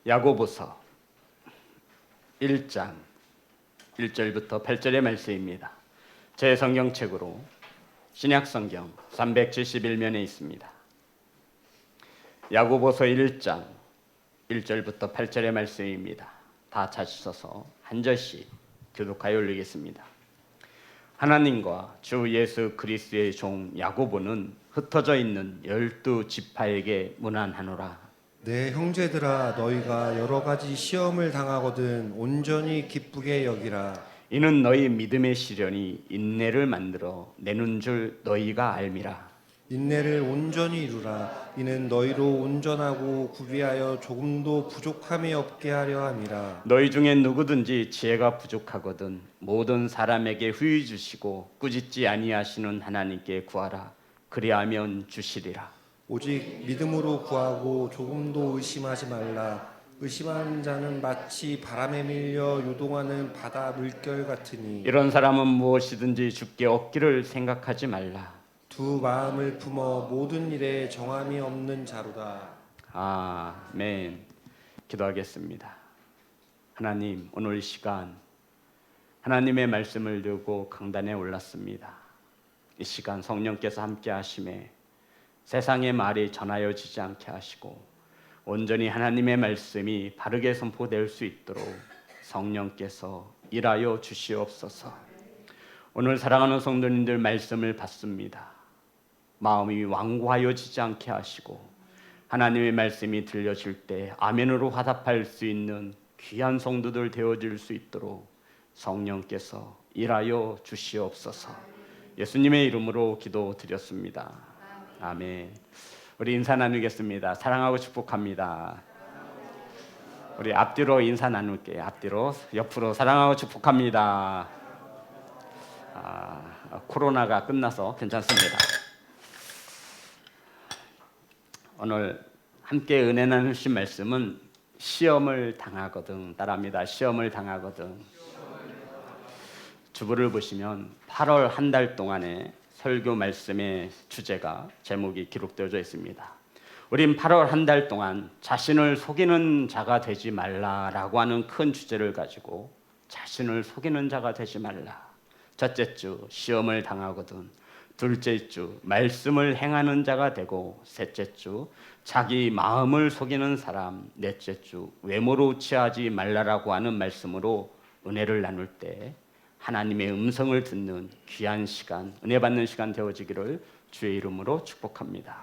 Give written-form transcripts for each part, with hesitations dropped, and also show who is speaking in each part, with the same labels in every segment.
Speaker 1: 야고보서 1장 1절부터 8절의 말씀입니다. 제 성경책으로 신약성경 371면에 있습니다. 야고보서 1장 1절부터 8절의 말씀입니다. 다 찾으셔서 한 절씩 교독하여 올리겠습니다. 하나님과 주 예수 그리스도의 종 야고보는 흩어져 있는 12지파에게 문안하노라.
Speaker 2: 내 형제들아, 너희가 여러 가지 시험을 당하거든 온전히 기쁘게 여기라.
Speaker 1: 이는 너희 믿음의 시련이 인내를 만들어 내는 줄 너희가 알미라.
Speaker 2: 인내를 온전히 이루라. 이는 너희로 온전하고 구비하여 조금도 부족함이 없게 하려 함이라.
Speaker 1: 너희 중에 누구든지 지혜가 부족하거든 모든 사람에게 후히 주시고 꾸짖지 아니하시는 하나님께 구하라. 그리하면 주시리라.
Speaker 2: 오직 믿음으로 구하고 조금도 의심하지 말라. 의심하는 자는 마치 바람에 밀려 요동하는 바다 물결 같으니
Speaker 1: 이런 사람은 무엇이든지 주께 얻기를 생각하지 말라.
Speaker 2: 두 마음을 품어 모든 일에 정함이 없는 자로다.
Speaker 1: 아멘. 기도하겠습니다. 하나님, 오늘 이 시간 하나님의 말씀을 들고 강단에 올랐습니다. 이 시간 성령께서 함께 하심에 세상의 말이 전하여지지 않게 하시고 온전히 하나님의 말씀이 바르게 선포될 수 있도록 성령께서 일하여 주시옵소서. 오늘 사랑하는 성도님들 말씀을 받습니다. 마음이 완고하여지지 않게 하시고 하나님의 말씀이 들려질 때 아멘으로 화답할 수 있는 귀한 성도들 되어질 수 있도록 성령께서 일하여 주시옵소서. 예수님의 이름으로 기도드렸습니다. 아멘. 우리 인사 나누겠습니다. 사랑하고 축복합니다. 우리 앞뒤로 인사 나눌게요. 앞뒤로, 옆으로 사랑하고 축복합니다. 코로나가 끝나서 괜찮습니다. 오늘 함께 은혜 나누신 말씀은 시험을 당하거든. 따라합니다. 시험을 당하거든. 주보를 보시면 8월 한 달 동안에 설교 말씀의 주제가 제목이 기록되어져 있습니다. 우린 8월 한 달 동안 자신을 속이는 자가 되지 말라라고 하는 큰 주제를 가지고 자신을 속이는 자가 되지 말라. 첫째 주 시험을 당하거든. 둘째 주 말씀을 행하는 자가 되고, 셋째 주 자기 마음을 속이는 사람, 넷째 주 외모로 취하지 말라라고 하는 말씀으로 은혜를 나눌 때 하나님의 음성을 듣는 귀한 시간, 은혜 받는 시간 되어지기를 주의 이름으로 축복합니다.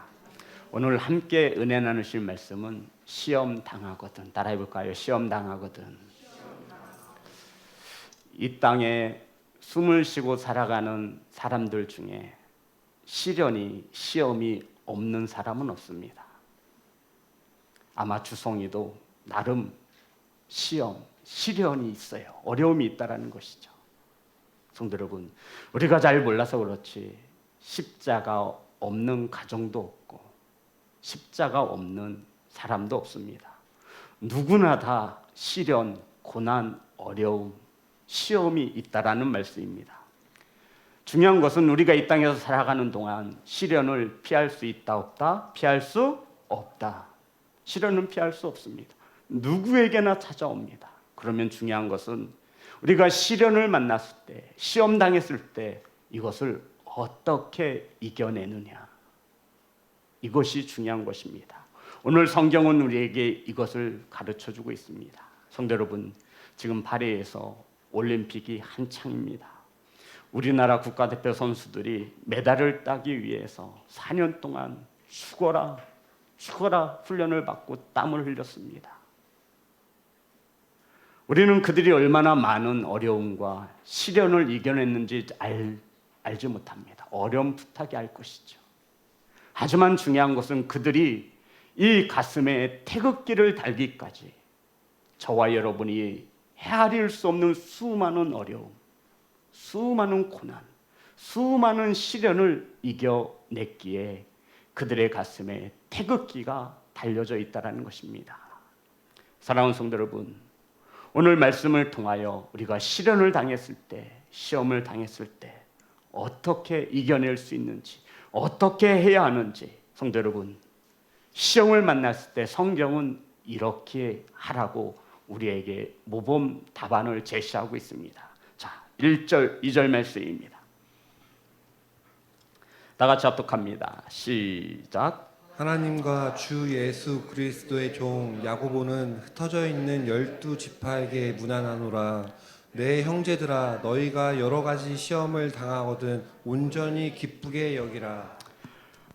Speaker 1: 오늘 함께 은혜 나누실 말씀은 시험 당하거든. 따라해볼까요? 시험 당하거든. 이 땅에 숨을 쉬고 살아가는 사람들 중에 시험이 없는 사람은 없습니다. 아마 주성이도 나름 시련이 있어요. 어려움이 있다라는 것이죠. 성도 여러분, 우리가 잘 몰라서 그렇지 십자가 없는 가정도 없고 십자가 없는 사람도 없습니다. 누구나 다 시련, 고난, 어려움, 시험이 있다라는 말씀입니다. 중요한 것은 우리가 이 땅에서 살아가는 동안 시련을 피할 수 있다 없다? 피할 수 없다. 시련은 피할 수 없습니다. 누구에게나 찾아옵니다. 그러면 중요한 것은 우리가 시련을 만났을 때, 시험 당했을 때 이것을 어떻게 이겨내느냐. 이것이 중요한 것입니다. 오늘 성경은 우리에게 이것을 가르쳐주고 있습니다. 성도 여러분, 지금 파리에서 올림픽이 한창입니다. 우리나라 국가대표 선수들이 메달을 따기 위해서 4년 동안 죽어라 훈련을 받고 땀을 흘렸습니다. 우리는 그들이 얼마나 많은 어려움과 시련을 이겨냈는지 알지 못합니다. 어렴풋하게 알 것이죠. 하지만 중요한 것은 그들이 이 가슴에 태극기를 달기까지 저와 여러분이 헤아릴 수 없는 수많은 어려움, 수많은 고난, 수많은 시련을 이겨냈기에 그들의 가슴에 태극기가 달려져 있다는 것입니다. 사랑하는 성도 여러분, 오늘 말씀을 통하여 우리가 시련을 당했을 때, 시험을 당했을 때 어떻게 이겨낼 수 있는지, 어떻게 해야 하는지, 성도 여러분, 시험을 만났을 때 성경은 이렇게 하라고 우리에게 모범 답안을 제시하고 있습니다. 자, 1절, 2절 말씀입니다. 다 같이 합독합니다. 시작.
Speaker 2: 하나님과 주 예수 그리스도의 종 야고보는 흩어져 있는 12지파에게 문안하노라. 내 형제들아, 너희가 여러 가지 시험을 당하거든 온전히 기쁘게 여기라.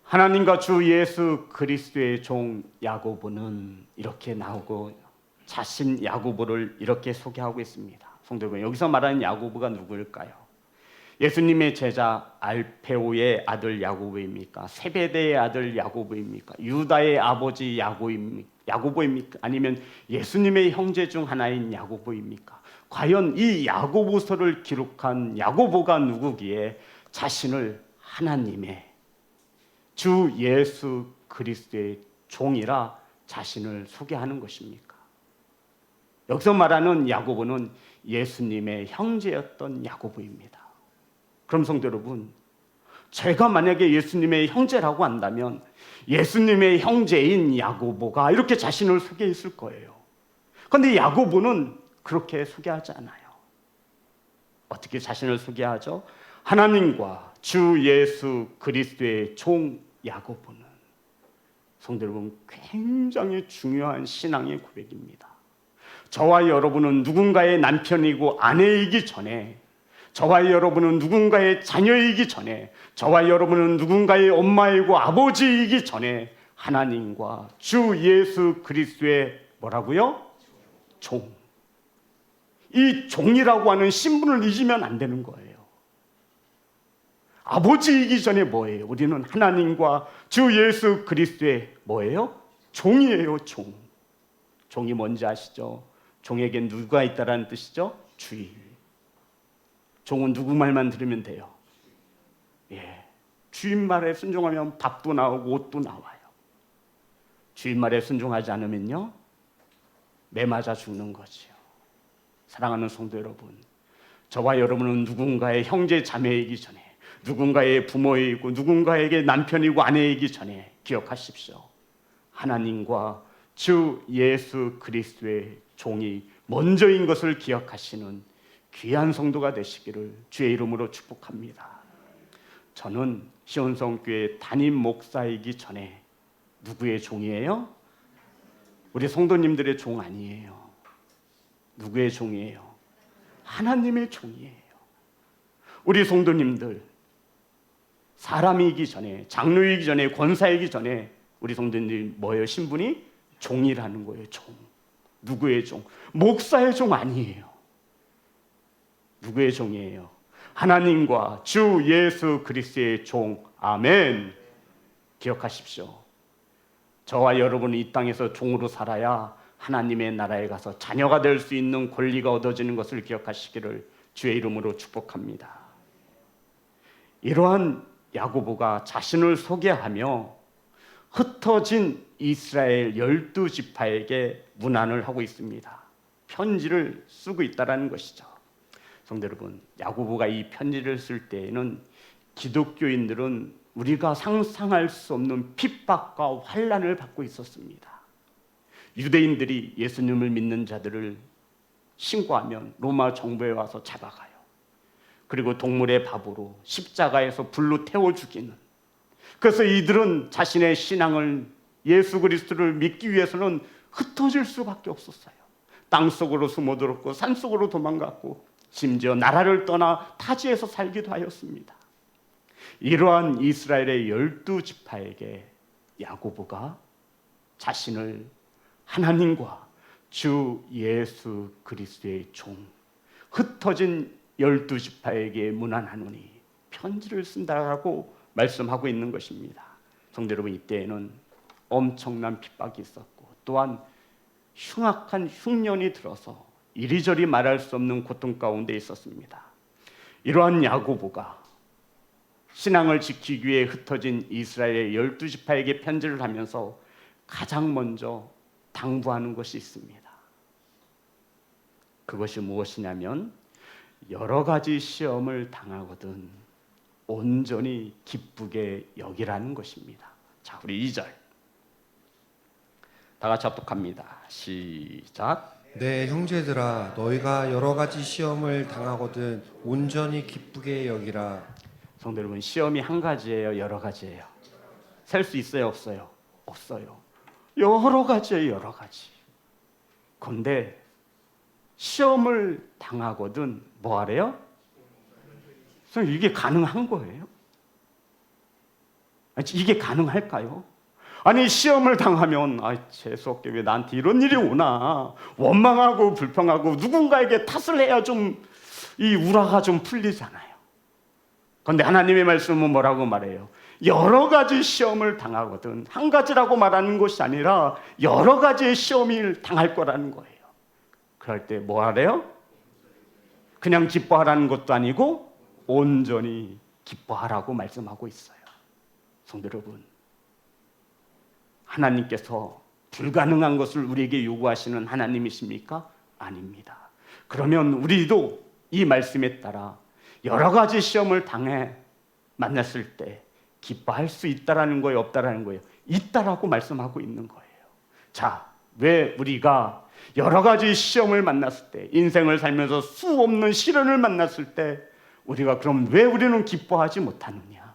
Speaker 1: 하나님과 주 예수 그리스도의 종 야고보는 이렇게 나오고 자신 야고보를 이렇게 소개하고 있습니다. 성도 여러분, 여기서 말하는 야고보가 누구일까요? 예수님의 제자 알페오의 아들 야고보입니까? 세베대의 아들 야고보입니까? 유다의 아버지 야고보입니까? 아니면 예수님의 형제 중 하나인 야고보입니까? 과연 이 야고보서를 기록한 야고보가 누구기에 자신을 하나님의 주 예수 그리스도의 종이라 자신을 소개하는 것입니까? 여기서 말하는 야고보는 예수님의 형제였던 야고보입니다. 그럼 성도 여러분, 제가 만약에 예수님의 형제라고 한다면 예수님의 형제인 야고보가 이렇게 자신을 소개했을 거예요. 그런데 야고보는 그렇게 소개하지 않아요. 어떻게 자신을 소개하죠? 하나님과 주 예수 그리스도의 종 야고보는, 성도 여러분, 굉장히 중요한 신앙의 고백입니다. 저와 여러분은 누군가의 남편이고 아내이기 전에, 저와 여러분은 누군가의 자녀이기 전에, 저와 여러분은 누군가의 엄마이고 아버지이기 전에 하나님과 주 예수 그리스도의 뭐라고요? 종. 이 종이라고 하는 신분을 잊으면 안 되는 거예요. 아버지이기 전에 뭐예요? 우리는 하나님과 주 예수 그리스도의 뭐예요? 종이에요, 종. 종이 뭔지 아시죠? 종에겐 누가 있다라는 뜻이죠? 주인. 종은 누구 말만 들으면 돼요? 예, 주인 말에 순종하면 밥도 나오고 옷도 나와요. 주인 말에 순종하지 않으면요, 매 맞아 죽는 거지요. 사랑하는 성도 여러분, 저와 여러분은 누군가의 형제 자매이기 전에, 누군가의 부모이고 누군가에게 남편이고 아내이기 전에 기억하십시오. 하나님과 주 예수 그리스도의 종이 먼저인 것을 기억하시는 귀한 성도가 되시기를 주의 이름으로 축복합니다. 저는 시온성교회 담임 목사이기 전에 누구의 종이에요? 우리 성도님들의 종 아니에요. 누구의 종이에요? 하나님의 종이에요. 우리 성도님들, 사람이기 전에, 장로이기 전에, 권사이기 전에 우리 성도님들이 뭐예요? 신분이? 종이라는 거예요. 종. 누구의 종? 목사의 종 아니에요. 누구의 종이에요? 하나님과 주 예수 그리스도의 종. 아멘. 기억하십시오. 저와 여러분은 이 땅에서 종으로 살아야 하나님의 나라에 가서 자녀가 될 수 있는 권리가 얻어지는 것을 기억하시기를 주의 이름으로 축복합니다. 이러한 야고보가 자신을 소개하며 흩어진 이스라엘 12지파에게 문안을 하고 있습니다. 편지를 쓰고 있다는 것이죠. 성도 여러분, 야고보가 이 편지를 쓸 때에는 기독교인들은 우리가 상상할 수 없는 핍박과 환난을 받고 있었습니다. 유대인들이 예수님을 믿는 자들을 신고하면 로마 정부에 와서 잡아가요. 그리고 동물의 밥으로 십자가에서 불로 태워 죽이는. 그래서 이들은 자신의 신앙을, 예수 그리스도를 믿기 위해서는 흩어질 수밖에 없었어요. 땅속으로 숨어들었고 산속으로 도망갔고 심지어 나라를 떠나 타지에서 살기도 하였습니다. 이러한 이스라엘의 12지파에게 야고보가 자신을 하나님과 주 예수 그리스도의 종, 흩어진 12지파에게 문안하노니 편지를 쓴다라고 말씀하고 있는 것입니다. 성도 여러분, 이때에는 엄청난 핍박이 있었고 또한 흉악한 흉년이 들어서 이리저리 말할 수 없는 고통 가운데 있었습니다. 이러한 야고보가 신앙을 지키기 위해 흩어진 이스라엘의 12지파에게 편지를 하면서 가장 먼저 당부하는 것이 있습니다. 그것이 무엇이냐면 여러 가지 시험을 당하거든 온전히 기쁘게 여기라는 것입니다. 자, 우리 2절 다 같이 합독합니다. 시작.
Speaker 2: 내 형제들아 너희가 여러 가지 시험을 당하거든 온전히 기쁘게 여기라.
Speaker 1: 성도 여러분, 시험이 한 가지예요, 여러 가지예요? 셀 수 있어요, 없어요? 없어요. 여러 가지예요, 여러 가지. 그런데 시험을 당하거든 뭐 하래요? 선생님, 이게 가능한 거예요? 이게 가능할까요? 아니, 시험을 당하면 재수없게 왜 나한테 이런 일이 오나 원망하고 불평하고 누군가에게 탓을 해야 좀 이 우라가 좀 풀리잖아요. 그런데 하나님의 말씀은 뭐라고 말해요? 여러 가지 시험을 당하거든, 한 가지라고 말하는 것이 아니라 여러 가지의 시험을 당할 거라는 거예요. 그럴 때 뭐 하래요? 그냥 기뻐하라는 것도 아니고 온전히 기뻐하라고 말씀하고 있어요. 성도 여러분, 하나님께서 불가능한 것을 우리에게 요구하시는 하나님이십니까? 아닙니다. 그러면 우리도 이 말씀에 따라 여러 가지 시험을 당해 만났을 때 기뻐할 수 있다라는 거예요, 없다라는 거예요? 있다라고 말씀하고 있는 거예요. 자, 왜 우리가 여러 가지 시험을 만났을 때, 인생을 살면서 수 없는 시련을 만났을 때 우리가 그럼 왜 우리는 기뻐하지 못하느냐?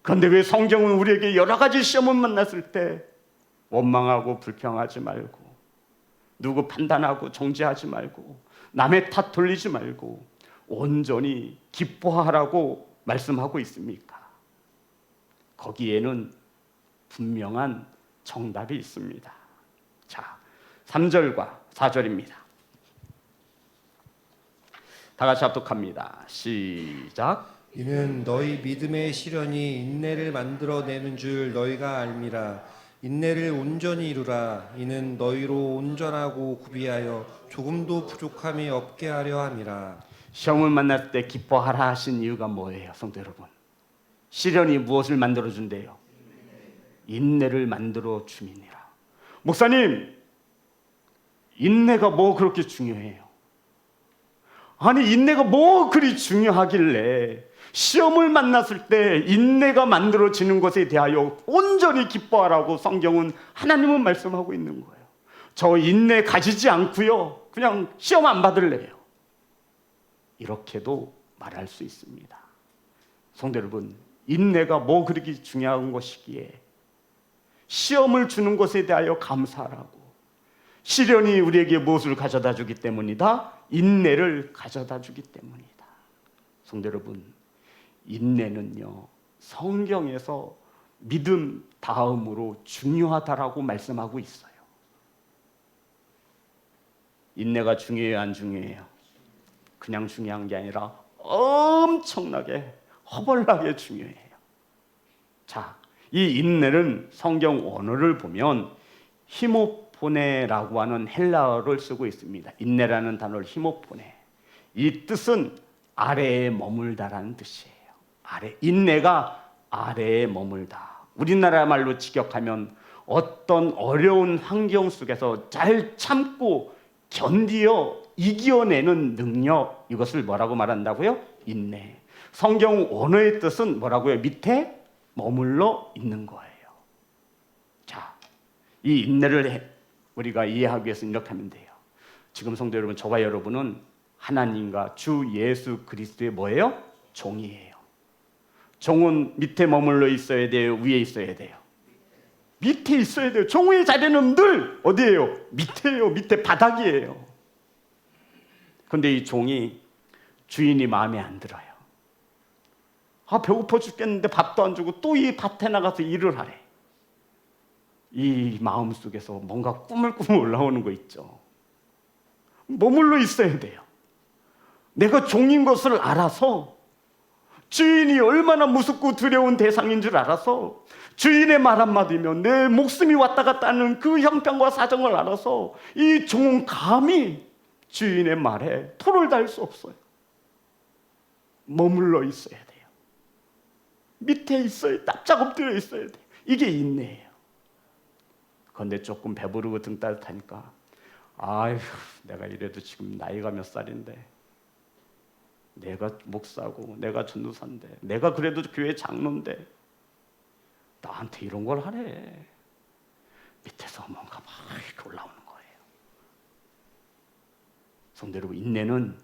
Speaker 1: 그런데 왜 성경은 우리에게 여러 가지 시험을 만났을 때 원망하고 불평하지 말고, 누구 판단하고 정죄하지 말고, 남의 탓 돌리지 말고 온전히 기뻐하라고 말씀하고 있습니까? 거기에는 분명한 정답이 있습니다. 자, 3절과 4절입니다. 다 같이 합독합니다. 시작.
Speaker 2: 이는 너희 믿음의 시련이 인내를 만들어내는 줄 너희가 알미라. 인내를 온전히 이루라. 이는 너희로 온전하고 구비하여 조금도 부족함이 없게 하려 함이라.
Speaker 1: 시험을 만날 때 기뻐하라 하신 이유가 뭐예요, 성도 여러분? 시련이 무엇을 만들어준대요? 인내를 만들어 줌이니라. 목사님, 인내가 뭐 그렇게 중요해요? 아니, 인내가 뭐 그리 중요하길래 시험을 만났을 때 인내가 만들어지는 것에 대하여 온전히 기뻐하라고 성경은, 하나님은 말씀하고 있는 거예요. 저 인내 가지지 않고요, 그냥 시험 안 받을래요, 이렇게도 말할 수 있습니다. 성도 여러분, 인내가 뭐 그렇게 중요한 것이기에 시험을 주는 것에 대하여 감사하라고, 시련이 우리에게 무엇을 가져다 주기 때문이다? 인내를 가져다 주기 때문이다. 성도 여러분, 인내는요, 성경에서 믿음 다음으로 중요하다라고 말씀하고 있어요. 인내가 중요해요, 안 중요해요? 그냥 중요한 게 아니라 엄청나게 허벌나게 중요해요. 자, 이 인내는 성경 원어를 보면 히모포네라고 하는 헬라어를 쓰고 있습니다. 인내라는 단어를 히모포네, 이 뜻은 아래에 머물다라는 뜻이에요. 아래, 인내가 아래에 머물다. 우리나라 말로 직역하면 어떤 어려운 환경 속에서 잘 참고 견디어 이겨내는 능력, 이것을 뭐라고 말한다고요? 인내. 성경 원어의 뜻은 뭐라고요? 밑에 머물러 있는 거예요. 자, 이 인내를 우리가 이해하기 위해서 이렇게 하면 돼요. 지금 성도 여러분, 저와 여러분은 하나님과 주 예수 그리스도의 뭐예요? 종이에요. 종은 밑에 머물러 있어야 돼요, 위에 있어야 돼요? 밑에 있어야 돼요. 종의 자리는 늘 어디예요? 밑에요. 밑에 바닥이에요. 그런데 이 종이 주인이 마음에 안 들어요. 배고파 죽겠는데 밥도 안 주고 또 이 밭에 나가서 일을 하래. 이 마음 속에서 뭔가 꾸물꾸물 올라오는 거 있죠. 머물러 있어야 돼요. 내가 종인 것을 알아서, 주인이 얼마나 무섭고 두려운 대상인 줄 알아서, 주인의 말 한마디면 내 목숨이 왔다 갔다 하는 그 형편과 사정을 알아서 이 종은 감히 주인의 말에 토를 달 수 없어요. 머물러 있어야 돼요. 밑에 있어야, 납작 엎드려 있어야 돼요. 이게 인내예요. 그런데 조금 배부르고 등 따뜻하니까, 아휴, 내가 이래도 지금 나이가 몇 살인데, 내가 목사고 내가 전도사인데, 내가 그래도 교회 장로인데 나한테 이런 걸 하래. 성도 여러분, 인내는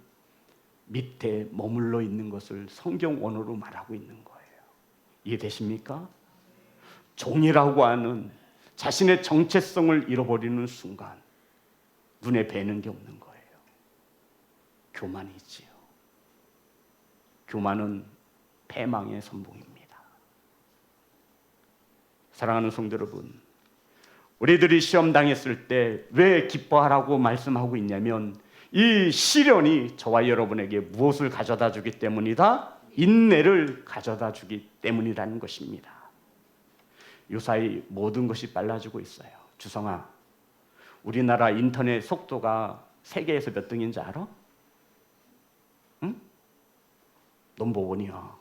Speaker 1: 밑에 머물러 있는 것을 성경 원어로 말하고 있는 거예요. 이해되십니까? 종이라고 하는 자신의 정체성을 잃어버리는 순간 눈에 뵈는 게 없는 거예요. 교만이지요. 교만은 패망의 선봉입니다. 사랑하는 성도 여러분, 우리들이 시험 당했을 때 왜 기뻐하라고 말씀하고 있냐면 이 시련이 저와 여러분에게 무엇을 가져다 주기 때문이다? 인내를 가져다 주기 때문이라는 것입니다. 요사이 모든 것이 빨라지고 있어요. 주성아, 우리나라 인터넷 속도가 세계에서 몇 등인지 알아? 응? 넘버원이야.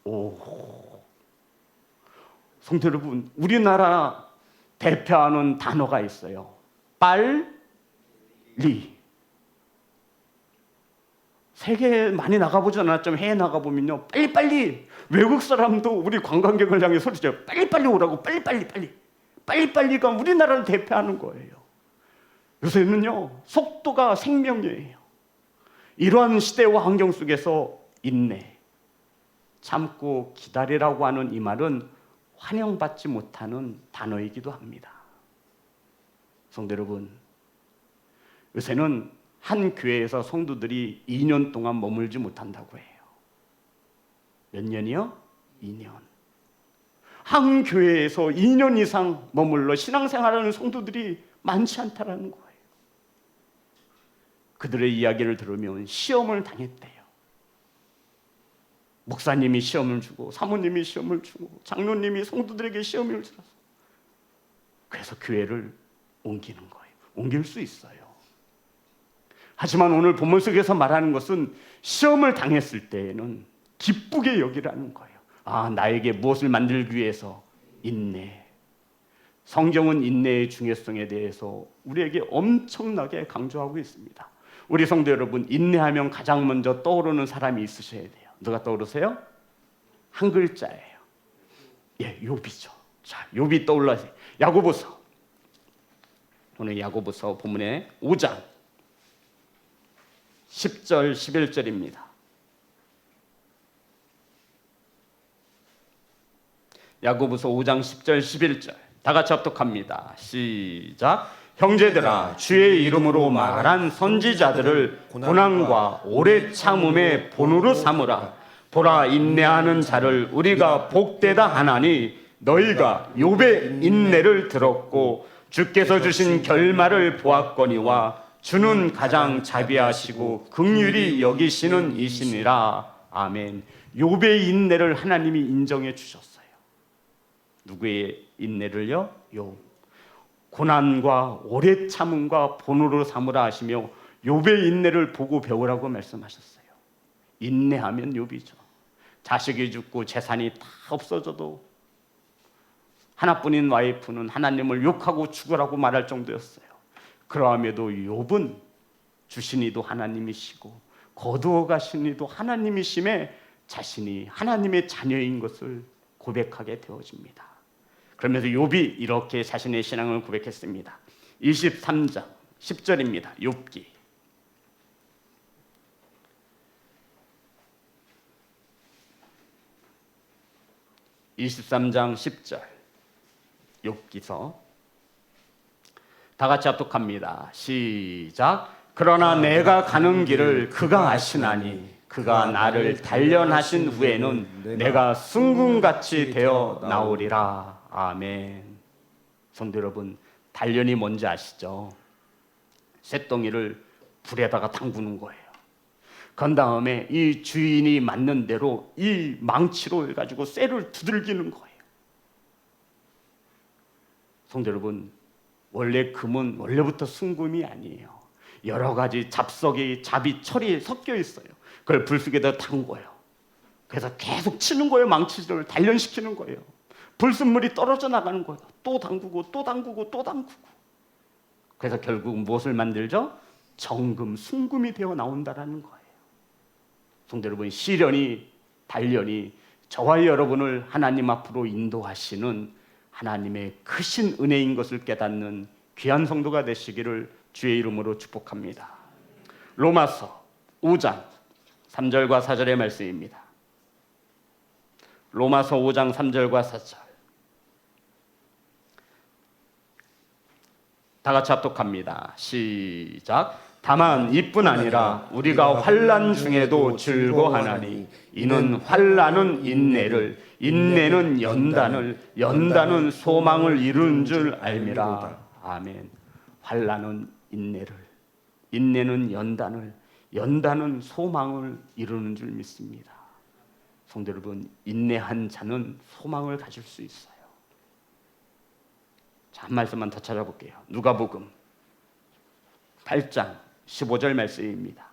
Speaker 1: 오. 성도 여러분, 우리나라 대표하는 단어가 있어요. 빨리. 세계에 많이 나가보지 않았지만 해외 나가보면요, 빨리빨리. 외국 사람도 우리 관광객을 향해 소리쳐요. 빨리빨리 오라고. 빨리빨리가 우리나라를 대표하는 거예요. 요새는요, 속도가 생명이에요. 이러한 시대와 환경 속에서 인내, 참고 기다리라고 하는 이 말은 환영받지 못하는 단어이기도 합니다. 성도 여러분, 요새는 한 교회에서 성도들이 2년 동안 머물지 못한다고 해요. 몇 년이요? 2년. 한 교회에서 2년 이상 머물러 신앙생활하는 성도들이 많지 않다라는 거예요. 그들의 이야기를 들으면 시험을 당했대요. 목사님이 시험을 주고 사모님이 시험을 주고 장로님이 성도들에게 시험을 주어서 그래서 교회를 옮기는 거예요. 옮길 수 있어요. 하지만 오늘 본문 속에서 말하는 것은 시험을 당했을 때에는 기쁘게 여기라는 거예요. 아, 나에게 무엇을 만들기 위해서? 인내. 성경은 인내의 중요성에 대해서 우리에게 엄청나게 강조하고 있습니다. 우리 성도 여러분, 인내하면 가장 먼저 떠오르는 사람이 있으셔야 돼요. 누가 떠오르세요? 한 글자예요. 예, 욥이죠. 자, 욥이 떠올라세요. 야고보서. 오늘 야고보서 본문의 5장 10절 11절입니다. 야고보서 5장 10절 11절 다 같이 합독합니다. 시작. 형제들아, 주의 이름으로 말한 선지자들을 고난과 오래 참음의 본으로 삼으라. 보라, 인내하는 자를 우리가 복되다 하나니 너희가 욥의 인내를 들었고 주께서 주신 결말을 보았거니와 주는 가장 자비하시고 긍휼히 여기시는 이시니라. 아멘. 욥의 인내를 하나님이 인정해 주셨어요. 누구의 인내를요? 욥. 고난과 오래 참음과 본으로 삼으라 하시며 욥의 인내를 보고 배우라고 말씀하셨어요. 인내하면 욥이죠. 자식이 죽고 재산이 다 없어져도 하나뿐인 와이프는 하나님을 욕하고 죽으라고 말할 정도였어요. 그러함에도 욥은 주시니도 하나님이시고 거두어 가시니도 하나님이심에 자신이 하나님의 자녀인 것을 고백하게 되어집니다. 그러면서 욥이 이렇게 자신의 신앙을 고백했습니다. 23장 10절입니다. 욥기. (23장 10절) 욥기서 다 같이 합독합니다. 시작. 그러나 내가 가는 길을 그가 아시나니 그가 나를 단련하신 후에는 내가 승군같이 되어 나오리라. 아멘. 성도 여러분, 단련이 뭔지 아시죠? 쇳덩이를 불에다가 담그는 거예요. 그 다음에 이 주인이 맞는 대로 이 망치로 해가지고 쇠를 두들기는 거예요. 성도 여러분, 원래 금은 원래부터 순금이 아니에요. 여러 가지 잡석이, 잡이, 철이 섞여 있어요. 그걸 불 속에다 담궈요. 그래서 계속 치는 거예요. 망치를 단련시키는 거예요. 불순물이 떨어져 나가는 거예요. 또 담그고 또 담그고 또 담그고. 그래서 결국 무엇을 만들죠? 정금, 순금이 되어 나온다라는 거예요. 성도 여러분, 시련이, 단련이 저와 여러분을 하나님 앞으로 인도하시는 하나님의 크신 은혜인 것을 깨닫는 귀한 성도가 되시기를 주의 이름으로 축복합니다. 로마서 5장 3절과 4절의 말씀입니다. 로마서 5장 3절과 4절. 다 같이 합독합니다. 시작. 다만 이뿐 아니라 우리가 환난 중에도 즐거워하나니 이는 환난은 인내를, 인내는 연단을, 연단은 소망을 이루는 줄 알미라. 아멘. 환난은 인내를, 인내는 연단을, 연단은 소망을 이루는 줄 믿습니다. 성도 여러분, 인내한 자는 소망을 가질 수 있어요. 자, 한 말씀만 더 찾아볼게요. 누가복음 8장 15절 말씀입니다.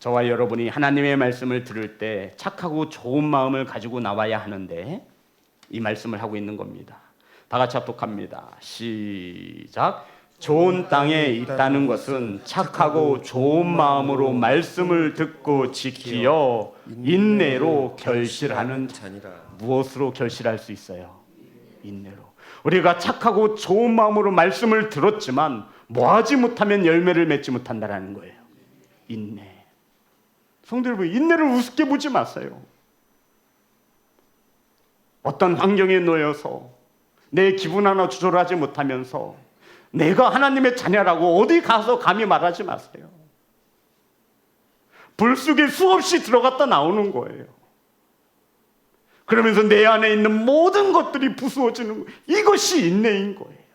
Speaker 1: 저와 여러분이 하나님의 말씀을 들을 때 착하고 좋은 마음을 가지고 나와야 하는데 이 말씀을 하고 있는 겁니다. 다 같이 합독합니다. 시작. 좋은 땅에 있다는 것은 착하고 좋은 마음으로 말씀을 듣고 지키어 인내로 결실하는 자니라. 무엇으로 결실할 수 있어요? 인내로. 우리가 착하고 좋은 마음으로 말씀을 들었지만 뭐하지 못하면 열매를 맺지 못한다라는 거예요. 인내. 성도 여러분, 인내를 우습게 보지 마세요. 어떤 환경에 놓여서 내 기분 하나 조절하지 못하면서 내가 하나님의 자녀라고 어디 가서 감히 말하지 마세요. 불 속에 수없이 들어갔다 나오는 거예요. 그러면서 내 안에 있는 모든 것들이 부수어지는 거예요. 이것이 인내인 거예요.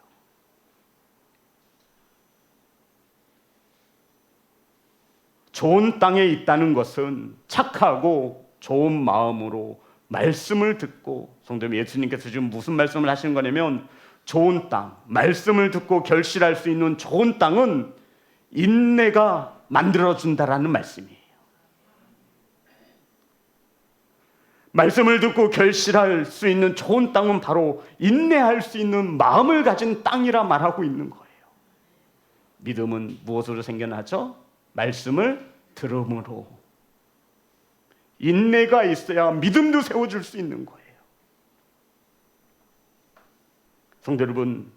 Speaker 1: 좋은 땅에 있다는 것은 착하고 좋은 마음으로 말씀을 듣고, 성도님, 예수님께서 지금 무슨 말씀을 하시는 거냐면 좋은 땅, 말씀을 듣고 결실할 수 있는 좋은 땅은 인내가 만들어준다라는 말씀이에요. 말씀을 듣고 결실할 수 있는 좋은 땅은 바로 인내할 수 있는 마음을 가진 땅이라 말하고 있는 거예요. 믿음은 무엇으로 생겨나죠? 말씀을 들음으로. 인내가 있어야 믿음도 세워줄 수 있는 거예요. 성도 여러분,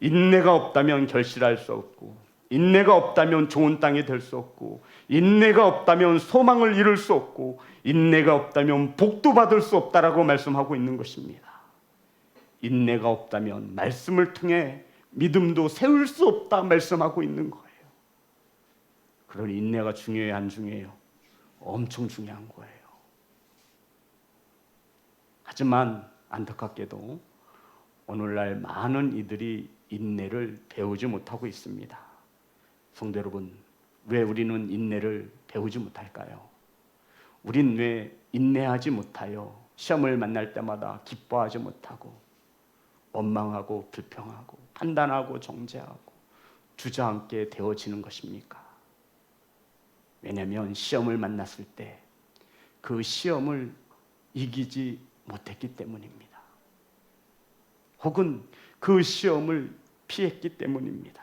Speaker 1: 인내가 없다면 결실할 수 없고, 인내가 없다면 좋은 땅이 될 수 없고, 인내가 없다면 소망을 이룰 수 없고, 인내가 없다면 복도 받을 수 없다라고 말씀하고 있는 것입니다. 인내가 없다면 말씀을 통해 믿음도 세울 수 없다 말씀하고 있는 거예요. 그러니 인내가 중요해요, 안 중요해요? 엄청 중요한 거예요. 하지만 안타깝게도 오늘날 많은 이들이 인내를 배우지 못하고 있습니다. 성도 여러분, 왜 우리는 인내를 배우지 못할까요? 우린 왜 인내하지 못하여 시험을 만날 때마다 기뻐하지 못하고 원망하고 불평하고 판단하고 정죄하고 주저앉게 되어지는 것입니까? 왜냐하면 시험을 만났을 때 그 시험을 이기지 못했기 때문입니다. 혹은 그 시험을 피했기 때문입니다.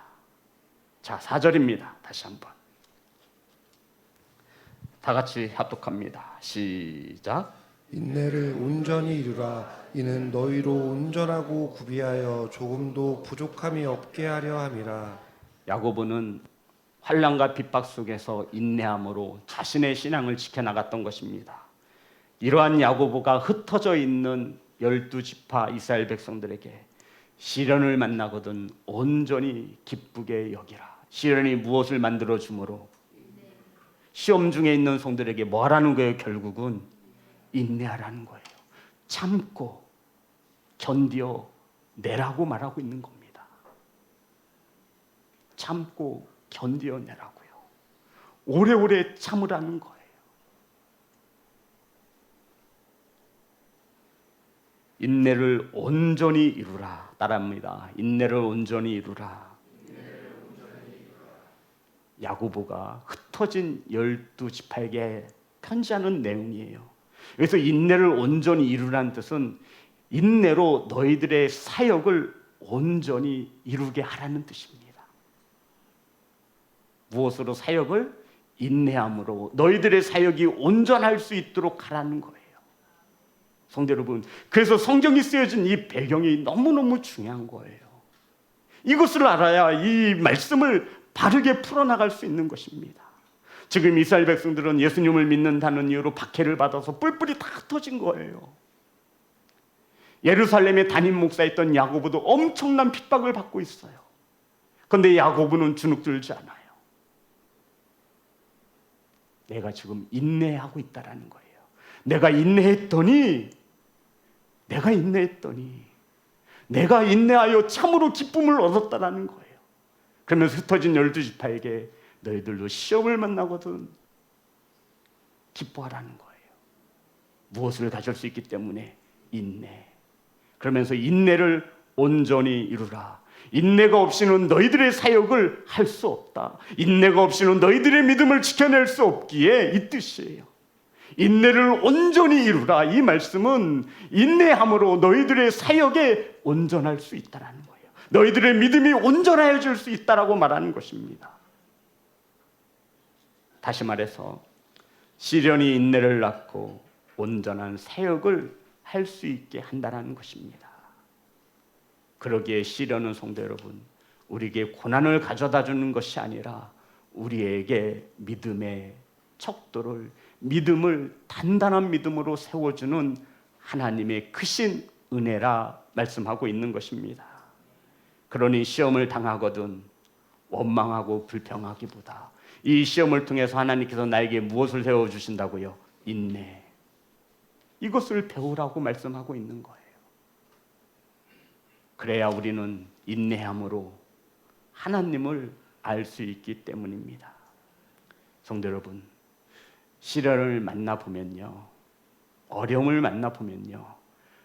Speaker 1: 자, 4절입니다. 다시 한번 다 같이 합독합니다. 시작.
Speaker 2: 인내를 온전히 이루라. 이는 너희로 온전하고 구비하여 조금도 부족함이 없게 하려 함이라.
Speaker 1: 야고보는 환난과 핍박 속에서 인내함으로 자신의 신앙을 지켜나갔던 것입니다. 이러한 야고보가 흩어져 있는 12지파 이스라엘 백성들에게 시련을 만나거든 온전히 기쁘게 여기라. 시련이 무엇을 만들어 주므로? 시험 중에 있는 성들에게 뭐 하라는 거예요? 결국은 인내하라는 거예요. 참고 견디어 내라고 말하고 있는 겁니다. 참고 견디어 내라고요. 오래오래 참으라는 거예요. 인내를 온전히 이루라. 따라합니다. 인내를 온전히 이루라. 야고보가 흩어진 12지파에게 편지하는 내용이에요. 그래서 인내를 온전히 이루라는 뜻은 인내로 너희들의 사역을 온전히 이루게 하라는 뜻입니다. 무엇으로 사역을? 인내함으로 너희들의 사역이 온전할 수 있도록 하라는 거예요. 성도 여러분, 그래서 성경이 쓰여진 이 배경이 너무너무 중요한 거예요. 이것을 알아야 이 말씀을 바르게 풀어나갈 수 있는 것입니다. 지금 이스라엘 백성들은 예수님을 믿는다는 이유로 박해를 받아서 뿔뿔이 다 흩어진 거예요. 예루살렘에 담임 목사였던 야고보도 엄청난 핍박을 받고 있어요. 그런데 야고보는 주눅 들지 않아요. 내가 지금 인내하고 있다라는 거예요. 내가 인내했더니 내가 인내하여 참으로 기쁨을 얻었다라는 거예요. 그러면서 흩어진 12지파에게 너희들도 시험을 만나거든 기뻐하라는 거예요. 무엇을 가질 수 있기 때문에 인내. 그러면서 인내를 온전히 이루라. 인내가 없이는 너희들의 사역을 할 수 없다. 인내가 없이는 너희들의 믿음을 지켜낼 수 없기에 이 뜻이에요. 인내를 온전히 이루라. 이 말씀은 인내함으로 너희들의 사역에 온전할 수 있다라는 거예요. 너희들의 믿음이 온전해질 수 있다라고 말하는 것입니다. 다시 말해서 시련이 인내를 낳고 온전한 사역을 할 수 있게 한다는 것입니다. 그러기에 시련은 성도 여러분, 우리에게 고난을 가져다 주는 것이 아니라 우리에게 믿음의 척도를, 믿음을 단단한 믿음으로 세워주는 하나님의 크신 은혜라 말씀하고 있는 것입니다. 그러니 시험을 당하거든 원망하고 불평하기보다 이 시험을 통해서 하나님께서 나에게 무엇을 세워주신다고요? 인내. 이것을 배우라고 말씀하고 있는 거예요. 그래야 우리는 인내함으로 하나님을 알 수 있기 때문입니다. 성도 여러분, 시련을 만나보면요, 어려움을 만나보면요,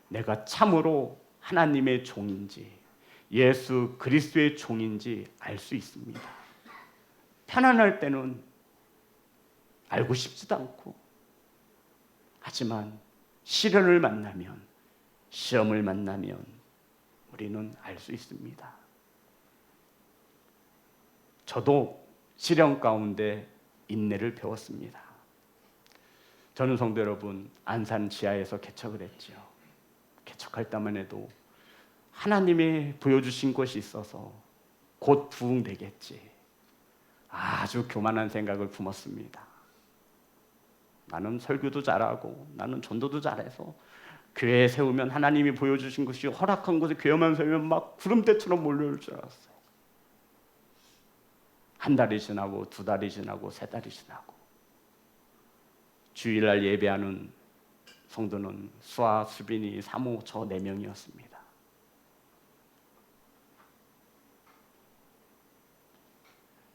Speaker 1: 내가 참으로 하나님의 종인지 예수 그리스도의 종인지 알 수 있습니다. 편안할 때는 알고 싶지도 않고, 하지만 시련을 만나면, 시험을 만나면 우리는 알 수 있습니다. 저도 시련 가운데 인내를 배웠습니다. 저는 성도 여러분, 안산 지하에서 개척을 했죠. 개척할 때만 해도 하나님이 보여주신 것이 있어서 곧 부흥되겠지, 아주 교만한 생각을 품었습니다. 나는 설교도 잘하고 나는 전도도 잘해서 교회 세우면 하나님이 보여주신 것이 허락한 곳에 교회만 세우면 막 구름대처럼 몰려올 줄 알았어요. 한 달이 지나고 두 달이 지나고 세 달이 지나고 주일날 예배하는 성도는 수아, 수빈이, 사모, 저 4명이었습니다.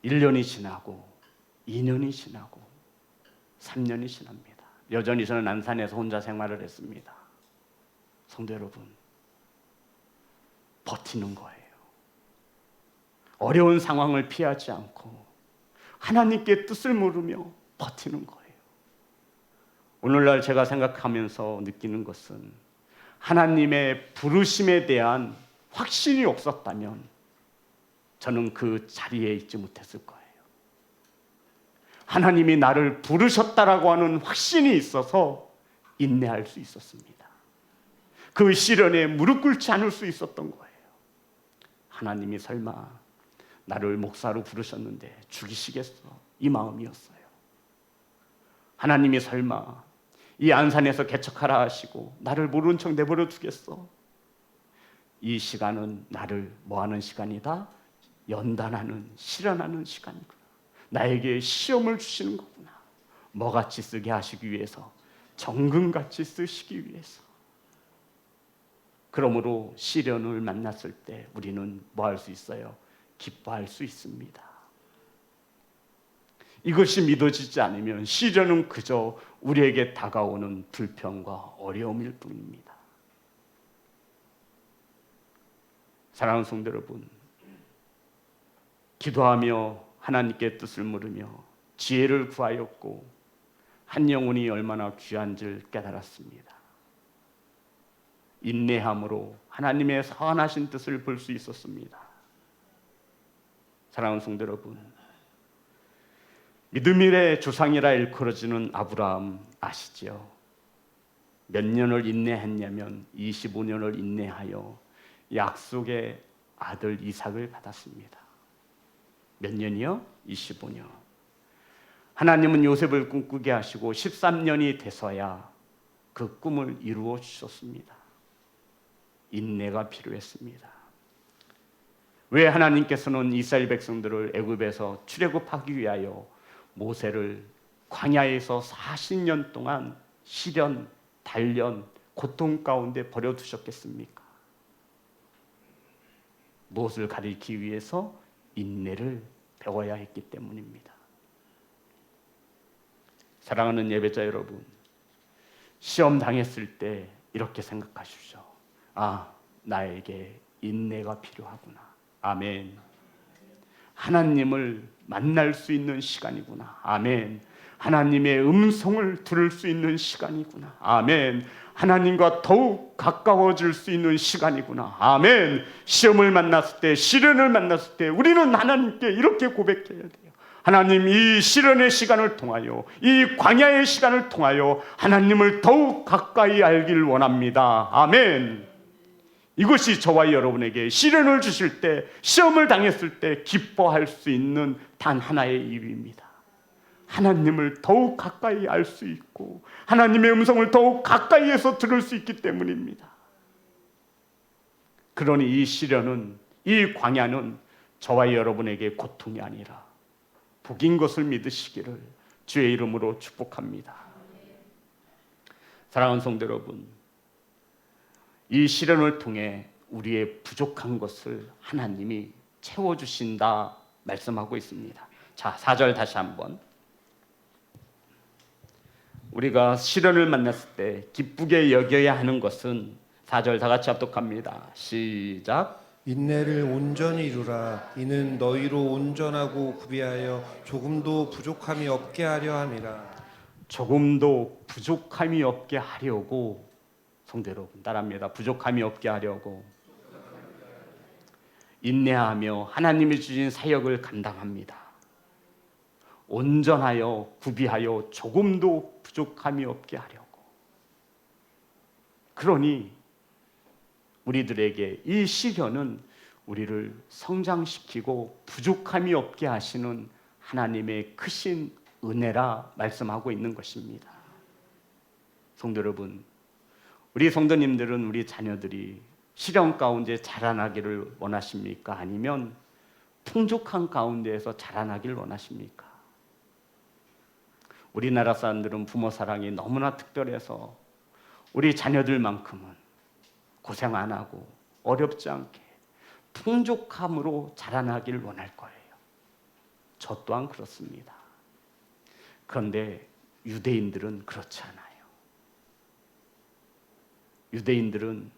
Speaker 1: (1년이) 지나고 2년이 지나고 3년이 지납니다. 여전히 저는 안산에서 혼자 생활을 했습니다. 성도 여러분, 버티는 거예요. 어려운 상황을 피하지 않고 하나님께 뜻을 물으며 버티는 거예요. 오늘날 제가 생각하면서 느끼는 것은 하나님의 부르심에 대한 확신이 없었다면 저는 그 자리에 있지 못했을 거예요. 하나님이 나를 부르셨다라고 하는 확신이 있어서 인내할 수 있었습니다. 그 시련에 무릎 꿇지 않을 수 있었던 거예요. 하나님이 설마 나를 목사로 부르셨는데 죽이시겠어? 이 마음이었어요. 하나님이 설마 이 안산에서 개척하라 하시고 나를 모르는 척 내버려 두겠어? 이 시간은 나를 뭐하는 시간이다? 연단하는, 실현하는 시간이구나. 나에게 시험을 주시는 거구나. 뭐같이 쓰게 하시기 위해서, 정금같이 쓰시기 위해서. 그러므로 시련을 만났을 때 우리는 뭐 할 수 있어요? 기뻐할 수 있습니다. 이것이 믿어지지 않으면 시련은 그저 우리에게 다가오는 불평과 어려움일 뿐입니다. 사랑하는 성도 여러분, 기도하며 하나님께 뜻을 물으며 지혜를 구하였고 한 영혼이 얼마나 귀한 줄 깨달았습니다. 인내함으로 하나님의 선하신 뜻을 볼 수 있었습니다. 사랑하는 성도 여러분, 믿음의 조상이라 일컬어지는 아브라함 아시죠? 몇 년을 인내했냐면 25년을 인내하여 약속의 아들 이삭을 받았습니다. 몇 년이요? 25년. 하나님은 요셉을 꿈꾸게 하시고 13년이 돼서야 그 꿈을 이루어 주셨습니다. 인내가 필요했습니다. 왜 하나님께서는 이스라엘 백성들을 애굽에서 출애굽하기 위하여 모세를 광야에서 40년 동안 시련, 단련, 고통 가운데 버려두셨겠습니까? 무엇을 가리키기 위해서? 인내를 배워야 했기 때문입니다. 사랑하는 예배자 여러분, 시험 당했을 때 이렇게 생각하십시오. 아, 나에게 인내가 필요하구나. 아멘. 하나님을 만날 수 있는 시간이구나. 아멘. 하나님의 음성을 들을 수 있는 시간이구나. 아멘. 하나님과 더욱 가까워질 수 있는 시간이구나. 아멘. 시험을 만났을 때, 시련을 만났을 때 우리는 하나님께 이렇게 고백해야 돼요. 하나님, 이 시련의 시간을 통하여, 이 광야의 시간을 통하여 하나님을 더욱 가까이 알길 원합니다. 아멘. 이것이 저와 여러분에게 시련을 주실 때, 시험을 당했을 때 기뻐할 수 있는 단 하나의 이유입니다. 하나님을 더욱 가까이 알 수 있고 하나님의 음성을 더욱 가까이에서 들을 수 있기 때문입니다. 그러니 이 시련은, 이 광야는 저와 여러분에게 고통이 아니라 복인 것을 믿으시기를 주의 이름으로 축복합니다. 사랑하는 성도 여러분, 이 시련을 통해 우리의 부족한 것을 하나님이 채워주신다 말씀하고 있습니다. 자, 4절 다시 한번. 우리가 시련을 만났을 때 기쁘게 여겨야 하는 것은, 4절 다 같이 합독합니다. 시작.
Speaker 2: 인내를 온전히 이루라. 이는 너희로 온전하고 구비하여 조금도 부족함이 없게 하려 함이라.
Speaker 1: 조금도 부족함이 없게 하려고, 성도 여러분 따라합니다. 부족함이 없게 하려고 인내하며 하나님이 주신 사역을 감당합니다. 온전하여 구비하여 조금도 부족함이 없게 하려고. 그러니 우리들에게 이 시련은 우리를 성장시키고 부족함이 없게 하시는 하나님의 크신 은혜라 말씀하고 있는 것입니다. 성도 여러분, 우리 성도님들은 우리 자녀들이 시련 가운데 자라나기를 원하십니까? 아니면 풍족한 가운데에서 자라나기를 원하십니까? 우리나라 사람들은 부모 사랑이 너무나 특별해서 우리 자녀들만큼은 고생 안 하고 어렵지 않게 풍족함으로 자라나기를 원할 거예요. 저 또한 그렇습니다. 그런데 유대인들은 그렇지 않아요. 유대인들은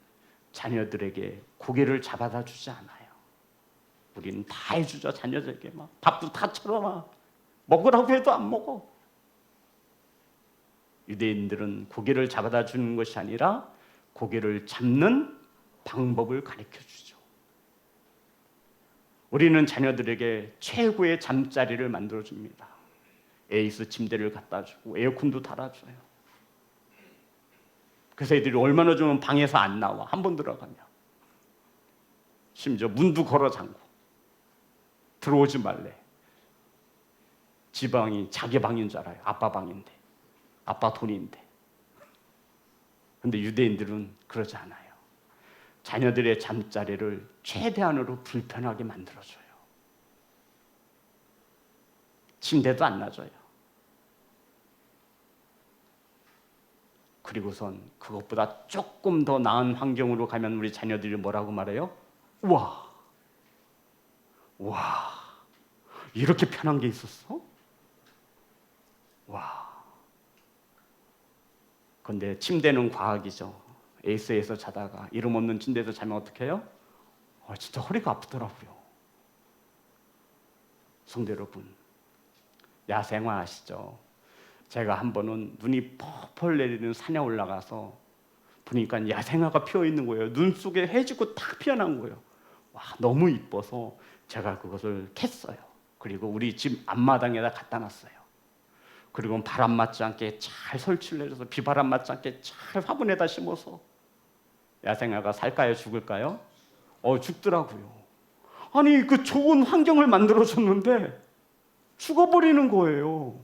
Speaker 1: 자녀들에게 고개를 잡아다 주지 않아요. 우리는 다 해주죠. 자녀들에게 막 밥도 다 차려놔. 먹으라고 해도 안 먹어. 유대인들은 고개를 잡아다 주는 것이 아니라 고개를 잡는 방법을 가르쳐 주죠. 우리는 자녀들에게 최고의 잠자리를 만들어 줍니다. 에이스 침대를 갖다 주고 에어컨도 달아줘요. 그래서 애들이 얼마나 좋으면 방에서 안 나와. 한 번 들어가면. 심지어 문도 걸어 잠고 들어오지 말래. 지 방이 자기 방인 줄 알아요. 아빠 방인데, 아빠 돈인데. 근데 유대인들은 그러지 않아요. 자녀들의 잠자리를 최대한으로 불편하게 만들어줘요. 침대도 안 놔줘요. 그리고선 그것보다 조금 더 나은 환경으로 가면 우리 자녀들이 뭐라고 말해요? 와, 이렇게 편한 게 있었어? 와. 근데 침대는 과학이죠. 에이스에서 자다가 이름 없는 침대에서 자면 어떻게 해요? 진짜 허리가 아프더라고요. 성도 여러분, 야생화 아시죠? 제가 한 번은 눈이 펄펄 내리는 산에 올라가서 보니까 야생화가 피어 있는 거예요. 눈 속에 해지고 탁 피어난 거예요. 와, 너무 이뻐서 제가 그것을 캤어요. 그리고 우리 집 앞마당에다 갖다 놨어요. 그리고 바람 맞지 않게 잘 설치를 해줘서 비바람 맞지 않게 잘 화분에다 심어서. 야생화가 살까요? 죽을까요? 죽더라고요. 아니 그 좋은 환경을 만들어줬는데 죽어버리는 거예요.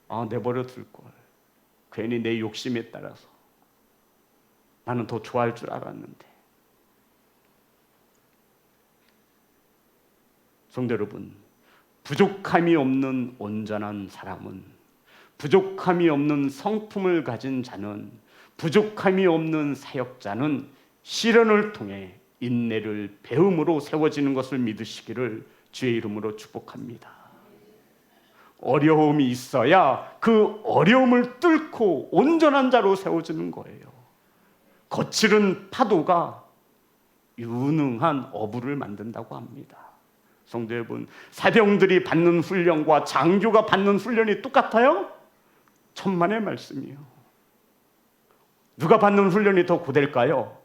Speaker 1: 아, 내버려 둘 걸. 괜히 내 욕심에 따라서 나는 더 좋아할 줄 알았는데. 성도 여러분, 부족함이 없는 온전한 사람은, 부족함이 없는 성품을 가진 자는, 부족함이 없는 사역자는 시련을 통해 인내를 배움으로 세워지는 것을 믿으시기를 주의 이름으로 축복합니다. 어려움이 있어야 그 어려움을 뚫고 온전한 자로 세워지는 거예요. 거칠은 파도가 유능한 어부를 만든다고 합니다. 성도 여러분, 사병들이 받는 훈련과 장교가 받는 훈련이 똑같아요? 천만의 말씀이요. 누가 받는 훈련이 더 고될까요?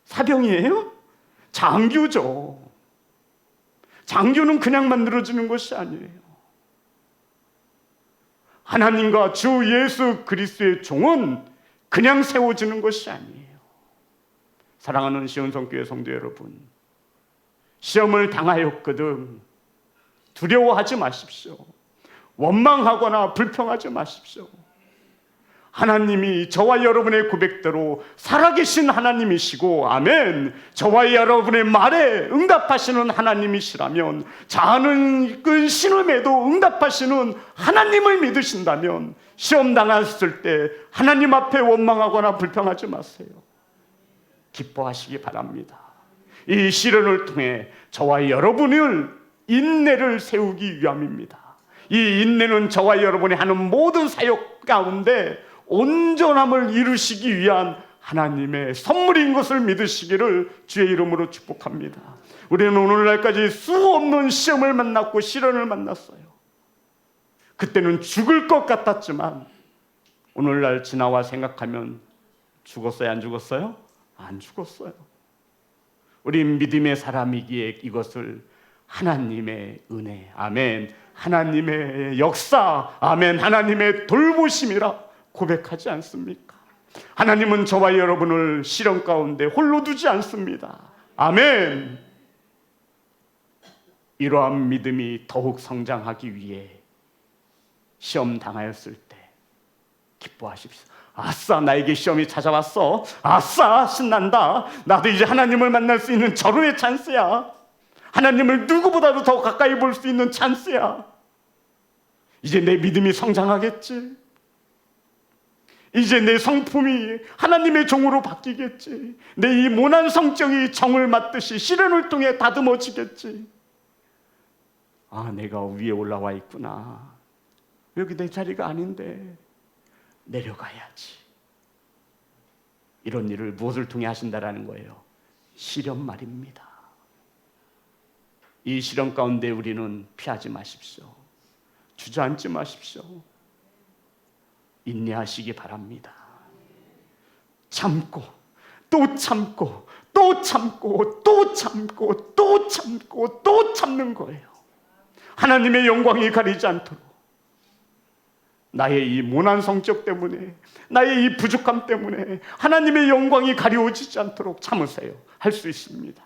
Speaker 1: 사병이에요? 장교죠. 장교는 그냥 만들어지는 것이 아니에요. 하나님과 주 예수 그리스도의 종은 그냥 세워지는 것이 아니에요. 사랑하는 시온성교회 성도 여러분, 시험을 당하였거든 두려워하지 마십시오. 원망하거나 불평하지 마십시오. 하나님이 저와 여러분의 고백대로 살아계신 하나님이시고, 아멘, 저와 여러분의 말에 응답하시는 하나님이시라면, 자는 그 신음에도 응답하시는 하나님을 믿으신다면 시험 당했을 때 하나님 앞에 원망하거나 불평하지 마세요. 기뻐하시기 바랍니다. 이 시련을 통해 저와 여러분을 인내를 세우기 위함입니다. 이 인내는 저와 여러분이 하는 모든 사역 가운데 온전함을 이루시기 위한 하나님의 선물인 것을 믿으시기를 주의 이름으로 축복합니다. 우리는 오늘날까지 수없는 시험을 만났고 시련을 만났어요. 그때는 죽을 것 같았지만 오늘날 지나와 생각하면 죽었어요? 안 죽었어요? 안 죽었어요. 우리 믿음의 사람이기에 이것을 하나님의 은혜, 아멘, 하나님의 역사, 아멘, 하나님의 돌보심이라 고백하지 않습니까? 하나님은 저와 여러분을 시련 가운데 홀로 두지 않습니다. 아멘. 이러한 믿음이 더욱 성장하기 위해 시험 당하였을 때 기뻐하십시오. 아싸, 나에게 시험이 찾아왔어. 아싸, 신난다. 나도 이제 하나님을 만날 수 있는 절호의 찬스야. 하나님을 누구보다도 더 가까이 볼 수 있는 찬스야. 이제 내 믿음이 성장하겠지. 이제 내 성품이 하나님의 종으로 바뀌겠지. 내 이 모난 성정이 정을 맞듯이 시련을 통해 다듬어지겠지. 아, 내가 위에 올라와 있구나. 여기 내 자리가 아닌데 내려가야지. 이런 일을 무엇을 통해 하신다라는 거예요? 시련 말입니다. 이 시련 가운데 우리는 피하지 마십시오. 주저앉지 마십시오. 인내하시기 바랍니다. 참고 또 참고 또 참고 또 참고 또 참고 또 참는 거예요. 하나님의 영광이 가리지 않도록. 나의 이 모난 성격 때문에, 나의 이 부족함 때문에 하나님의 영광이 가려지지 않도록 참으세요. 할 수 있습니다.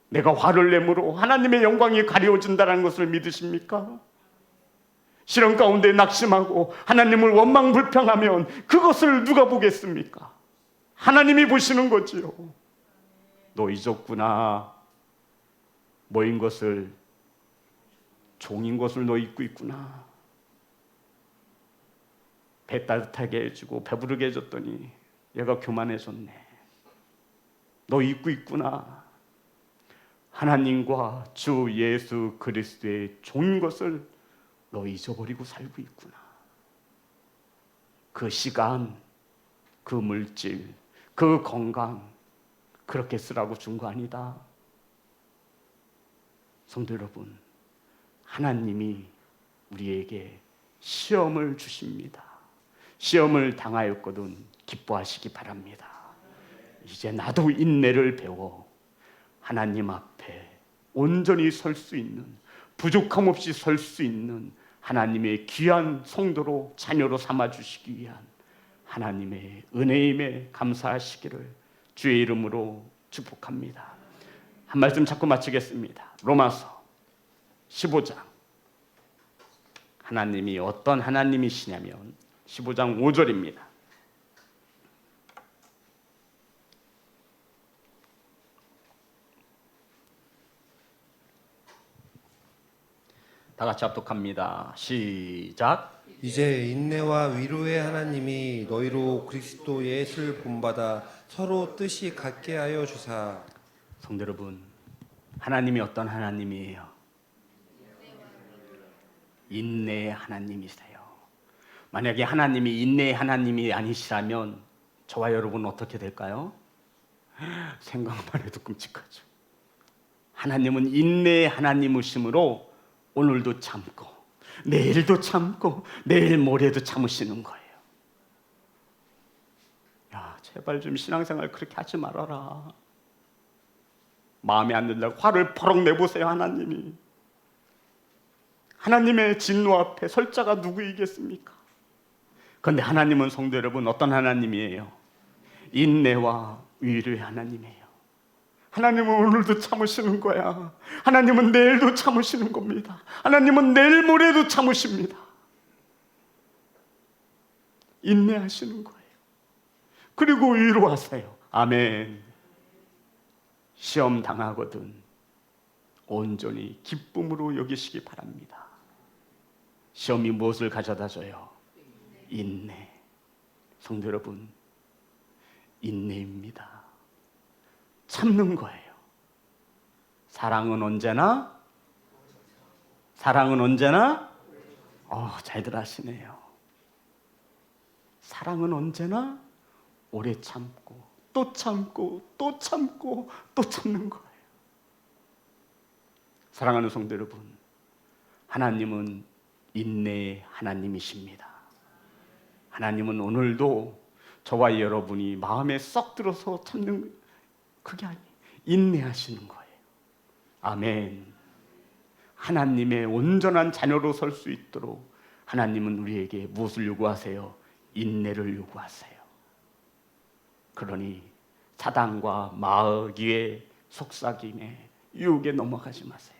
Speaker 1: 내가 화를 내므로 하나님의 영광이 가려진다는 것을 믿으십니까? 시련 가운데 낙심하고 하나님을 원망 불평하면 그것을 누가 보겠습니까? 하나님이 보시는 거지요. 너 잊었구나. 뭐인 것을, 종인 것을 너 잊고 있구나. 배 따뜻하게 해주고 배부르게 해줬더니 얘가 교만해졌네. 너 잊고 있구나. 하나님과 주 예수 그리스도의 종인 것을 너 잊어버리고 살고 있구나. 그 시간, 그 물질, 그 건강 그렇게 쓰라고 준 거 아니다. 성도 여러분, 하나님이 우리에게 시험을 주십니다. 시험을 당하였거든 기뻐하시기 바랍니다. 이제 나도 인내를 배워 하나님 앞에 온전히 설 수 있는, 부족함 없이 설 수 있는 하나님의 귀한 성도로, 자녀로 삼아주시기 위한 하나님의 은혜임에 감사하시기를 주의 이름으로 축복합니다. 한 말씀 자꾸 마치겠습니다. 로마서 15장. 하나님이 어떤 하나님이시냐면 15장 5절입니다. 다 같이 합독합니다. 시작.
Speaker 2: 이제 인내와 위로의 하나님이 너희로 그리스도 예수를 본받아 서로 뜻이 같게 하여 주사.
Speaker 1: 성도 여러분, 하나님이 어떤 하나님이에요? 인내의 하나님이세요. 만약에 하나님이 인내의 하나님이 아니시라면 저와 여러분은 어떻게 될까요? 생각만 해도 끔찍하죠. 하나님은 인내의 하나님이시므로 오늘도 참고 내일도 참고 내일 모레도 참으시는 거예요. 야, 제발 좀 신앙생활 그렇게 하지 말아라. 마음에 안 든다고 화를 퍼럭 내보세요. 하나님의 진노 앞에 설 자가 누구이겠습니까? 그런데 하나님은 성도 여러분 어떤 하나님이에요? 인내와 위로의 하나님이에요. 하나님은 오늘도 참으시는 거야. 하나님은 내일도 참으시는 겁니다. 하나님은 내일 모레도 참으십니다. 인내하시는 거예요. 그리고 위로하세요. 아멘. 시험 당하거든 온전히 기쁨으로 여기시기 바랍니다. 시험이 무엇을 가져다 줘요? 인내. 성도 여러분, 인내입니다. 참는 거예요. 사랑은 언제나 잘들 하시네요. 사랑은 언제나 오래 참고 또 참고 또 참고 또 참는 거예요. 사랑하는 성도 여러분, 하나님은 인내의 하나님이십니다. 하나님은 오늘도 저와 여러분이 마음에 썩 들어서 참는 그게 아니에요. 인내하시는 거예요. 아멘. 하나님의 온전한 자녀로 설 수 있도록 하나님은 우리에게 무엇을 요구하세요? 인내를 요구하세요. 그러니 사단과 마귀의 속삭임에 유혹에 넘어가지 마세요.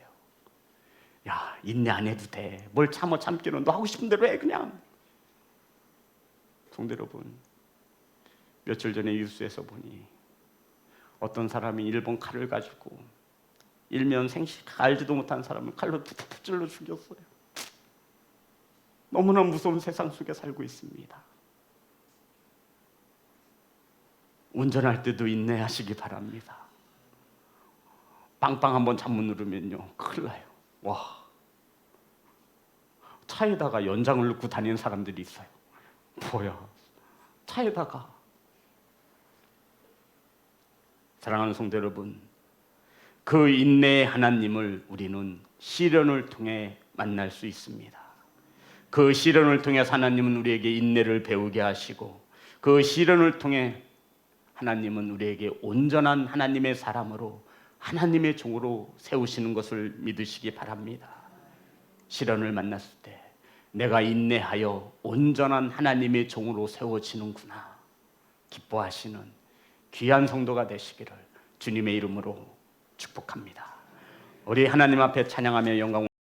Speaker 1: 야, 인내 안 해도 돼. 뭘 참기는 너 하고 싶은 대로 해 그냥. 성도 여러분, 며칠 전에 뉴스에서 보니 어떤 사람이 일본 칼을 가지고 일면 생시 알지도 못한 사람을 칼로 툭툭 찔러 죽였어요. 너무나 무서운 세상 속에 살고 있습니다. 운전할 때도 인내하시기 바랍니다. 빵빵 한번 잘못 누르면요 큰일 나요. 와, 차에다가 연장을 넣고 다니는 사람들이 있어요. 뭐야, 차에다가. 사랑하는 성도 여러분, 그 인내의 하나님을 우리는 시련을 통해 만날 수 있습니다. 그 시련을 통해 하나님은 우리에게 인내를 배우게 하시고, 그 시련을 통해 하나님은 우리에게 온전한 하나님의 사람으로, 하나님의 종으로 세우시는 것을 믿으시기 바랍니다. 시련을 만났을 때 내가 인내하여 온전한 하나님의 종으로 세워지는구나 기뻐하시는 귀한 성도가 되시기를 주님의 이름으로 축복합니다. 우리 하나님 앞에 찬양하며 영광